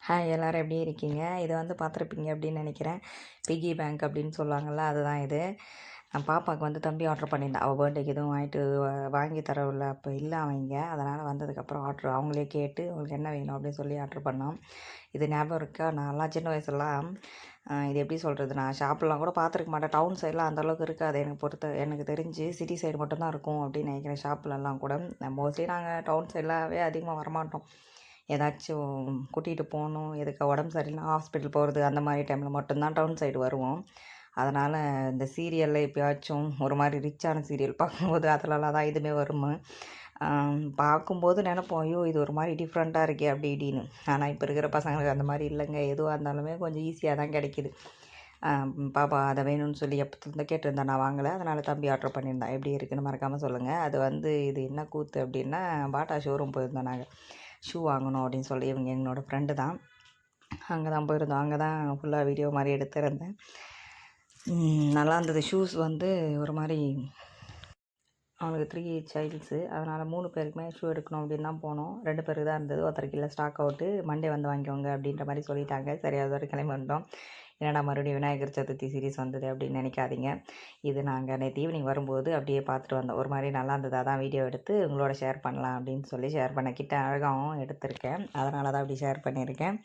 Hi எல்லோரும் எப்படி இருக்கீங்க? இதை வந்து பார்த்துருப்பீங்க அப்படின்னு நினைக்கிறேன். பிக்கி பேங்க் அப்படின்னு சொல்லுவாங்கள்ல, அதுதான் இது. பாப்பாவுக்கு வந்து தம்பி ஆர்டர் பண்ணியிருந்தேன். அவள் பர்த்டேக்கு எதுவும் வாங்கி தரவில்ல அப்போ இல்லை அவங்க. அதனால் வந்ததுக்கப்புறம் அவங்களே கேட்டு உங்களுக்கு என்ன வேணும் அப்படின்னு சொல்லி ஆர்டர் பண்ணோம். இது ஞாபகம் இருக்கா? நான்லாம் சின்ன வயசுலாம் இது எப்படி சொல்கிறது, நான் ஷாப்லாம் கூட பார்த்துருக்க மாட்டேன். டவுன் சைட்லாம் அந்தளவுக்கு இருக்காது எனக்கு தெரிஞ்சு. சிட்டி சைடு மட்டும்தான் இருக்கும் அப்படின்னு நினைக்கிறேன் ஷாப்லலாம் கூட. மோஸ்ட்லி நாங்கள் டவுன் சைட்லாகவே அதிகமாக வரமாட்டோம். ஏதாச்சும் கூட்டிகிட்டு போகணும், எதுக்கு உடம்பு சரியில்லைனா ஹாஸ்பிட்டல் போகிறது, அந்த மாதிரி டைமில் மட்டும்தான் டவுன் சைடு வருவோம். அதனால் இந்த சீரியலில் எப்போயாச்சும் ஒரு மாதிரி ரிச்சான சீரியல் பார்க்கும்போது அதிலலாம் தான் இதுவுமே வரும். பார்க்கும்போது நினைப்போம், ஐயோ இது ஒரு மாதிரி டிஃப்ரெண்ட்டாக இருக்கே அப்படி இப்படின்னு. ஆனால் இப்போ இருக்கிற பசங்களுக்கு அந்த மாதிரி இல்லைங்க. எதுவாக இருந்தாலுமே கொஞ்சம் ஈஸியாக தான் கிடைக்கிது. பாப்பா அதை வேணும்னு சொல்லி எப்போத்துலேருந்து கேட்டிருந்தேன், நான் வாங்கலை. அதனால் தம்பி ஆர்டர் பண்ணியிருந்தேன். எப்படி இருக்குன்னு மறக்காமல் சொல்லுங்கள். அது வந்து இது என்ன கூத்து அப்படின்னா, பாட்டா ஷோரூம் போயிருந்தோம் நாங்கள். ஷூ வாங்கணும் அப்படின்னு சொல்லி. இவங்க என்னோடய ஃப்ரெண்டு தான். அங்கே தான் போயிருந்தோம். அங்கே தான் ஃபுல்லாக வீடியோ மாதிரி எடுத்திருந்தேன். நல்லா இருந்தது. ஷூஸ் வந்து ஒரு மாதிரி அவனுக்கு 3 சைல்ட்ஸு. அதனால் 3 பேருக்குமே ஷூ எடுக்கணும் அப்படின்னு தான் போனோம். 2 பேருக்கு தான் இருந்தது. ஒருத்தருக்கு இல்லை, ஸ்டாக் அவுட்டு. மண்டே வந்து வாங்கிக்கோங்க அப்படின்ற மாதிரி சொல்லிட்டாங்க. சரி அது வரைக்கும் கிளம்பி வந்தோம். என்னடா மறுபடியும் விநாயகர் சதுர்த்தி சீரிஸ் வந்தது அப்படின்னு நினைக்காதீங்க. இது நாங்கள் நேற்று ஈவினிங் வரும்போது அப்படியே பார்த்துட்டு வந்தோம். ஒரு மாதிரி நல்லா இருந்தது. அதான் வீடியோ எடுத்து உங்களோட ஷேர் பண்ணலாம் அப்படின்னு சொல்லி ஷேர் பண்ண. கிட்ட அழகாகவும் எடுத்திருக்கேன். அதனால தான் அப்படி ஷேர் பண்ணியிருக்கேன்.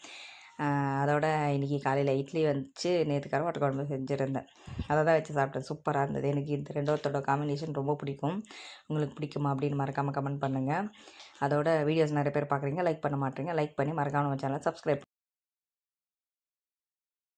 அதோட இன்றைக்கி காலையில் இட்லி வந்துச்சு. நேற்று கருவாட்டு குழம்பு செஞ்சுருந்தேன். அதை தான் வச்சு சாப்பிட்டேன். சூப்பராக இருந்தது. எனக்கு இந்த ரெண்டோத்தோட காம்பினேஷன் ரொம்ப பிடிக்கும். உங்களுக்கு பிடிக்குமா அப்படின்னு மறக்காமல் கமெண்ட் பண்ணுங்கள். அதோட வீடியோஸ் நிறைய பேர் பார்க்குறீங்க, லைக் பண்ண மாட்டேறீங்க. லைக் பண்ணி மறக்காமல் நம்ம சேனலை சப்ஸ்கிரைப்